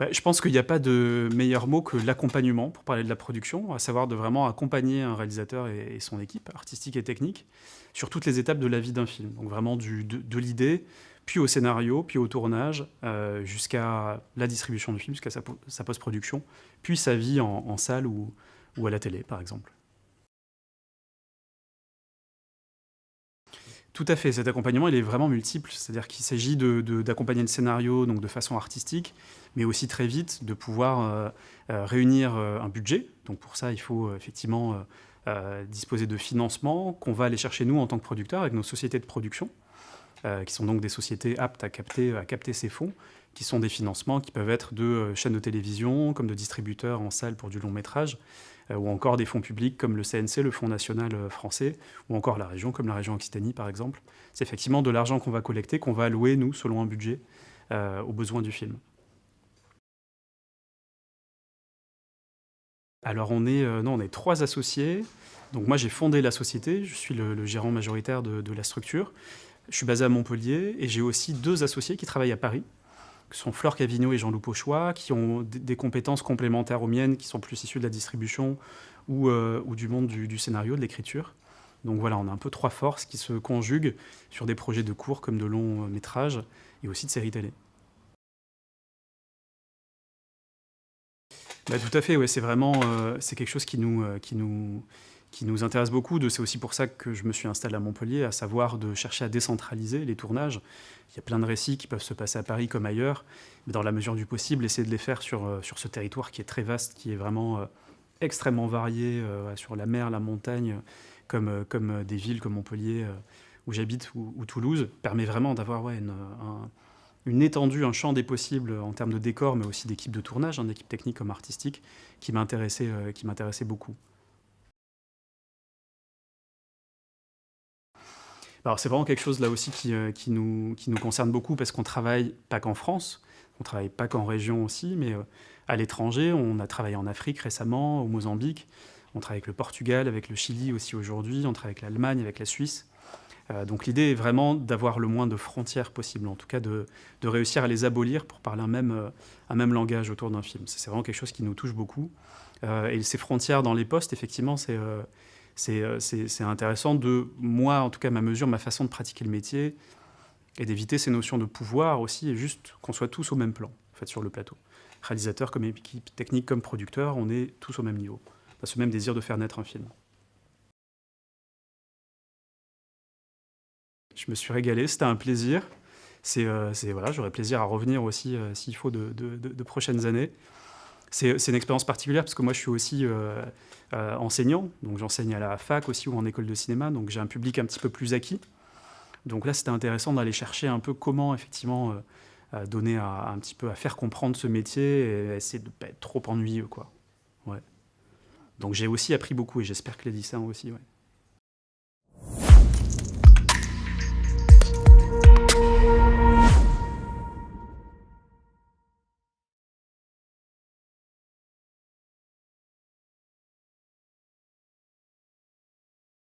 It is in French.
Bah, je pense qu'il n'y a pas de meilleur mot que l'accompagnement pour parler de la production, à savoir de vraiment accompagner un réalisateur et son équipe artistique et technique sur toutes les étapes de la vie d'un film. Donc vraiment de l'idée, puis au scénario, puis au tournage, jusqu'à la distribution du film, jusqu'à sa post-production, puis sa vie en salle ou à la télé, par exemple. Tout à fait, cet accompagnement, il est vraiment multiple. C'est-à-dire qu'il s'agit d'accompagner le scénario donc de façon artistique, mais aussi très vite de pouvoir réunir un budget. Donc pour ça, il faut effectivement disposer de financement qu'on va aller chercher nous en tant que producteurs avec nos sociétés de production, qui sont donc des sociétés aptes à capter ces fonds, qui sont des financements qui peuvent être de chaînes de télévision, comme de distributeurs en salle pour du long métrage, ou encore des fonds publics comme le CNC, le Fonds national français, ou encore la région, comme la région Occitanie par exemple. C'est effectivement de l'argent qu'on va collecter, qu'on va allouer, nous, selon un budget, aux besoins du film. Alors non, on est 3 associés. Donc moi j'ai fondé la société, je suis le gérant majoritaire de la structure. Je suis basé à Montpellier et j'ai aussi 2 associés qui travaillent à Paris, que sont Flore Cavigno et Jean-Loup Pochois, qui ont des compétences complémentaires aux miennes, qui sont plus issues de la distribution ou du monde du scénario, de l'écriture. Donc voilà, on a un peu 3 forces qui se conjuguent sur des projets de courts comme de longs métrages et aussi de séries télé. Bah, tout à fait, ouais, c'est vraiment c'est quelque chose qui nous intéresse beaucoup. C'est aussi pour ça que je me suis installé à Montpellier, à savoir de chercher à décentraliser les tournages. Il y a plein de récits qui peuvent se passer à Paris comme ailleurs, mais dans la mesure du possible, essayer de les faire sur ce territoire qui est très vaste, qui est vraiment extrêmement varié, sur la mer, la montagne, comme des villes comme Montpellier, où j'habite, ou Toulouse, permet vraiment d'avoir ouais, une étendue, un champ des possibles en termes de décor, mais aussi d'équipe de tournage, hein, d'équipe technique comme artistique, qui m'intéressait beaucoup. Alors c'est vraiment quelque chose là aussi qui nous concerne beaucoup parce qu'on travaille pas qu'en France, on travaille pas qu'en région aussi, mais à l'étranger. On a travaillé en Afrique récemment, au Mozambique, on travaille avec le Portugal, avec le Chili aussi aujourd'hui, on travaille avec l'Allemagne, avec la Suisse. Donc l'idée est vraiment d'avoir le moins de frontières possible, en tout cas de réussir à les abolir pour parler un même langage autour d'un film. C'est vraiment quelque chose qui nous touche beaucoup. Et ces frontières dans les postes, effectivement, c'est intéressant de, moi, en tout cas, ma mesure, ma façon de pratiquer le métier, et d'éviter ces notions de pouvoir aussi, et juste qu'on soit tous au même plan, en fait, sur le plateau. Réalisateur comme équipe technique, comme producteur, on est tous au même niveau. On a ce même désir de faire naître un film. Je me suis régalé, c'était un plaisir. Voilà, j'aurais plaisir à revenir aussi, s'il faut, de prochaines années. C'est une expérience particulière parce que moi je suis aussi enseignant, donc j'enseigne à la fac aussi ou en école de cinéma, donc j'ai un public un petit peu plus acquis. Donc là c'était intéressant d'aller chercher un peu comment effectivement donner un petit peu à faire comprendre ce métier et essayer de ne pas être trop ennuyeux quoi. Ouais. Donc j'ai aussi appris beaucoup et j'espère que les lycéens aussi. Ouais.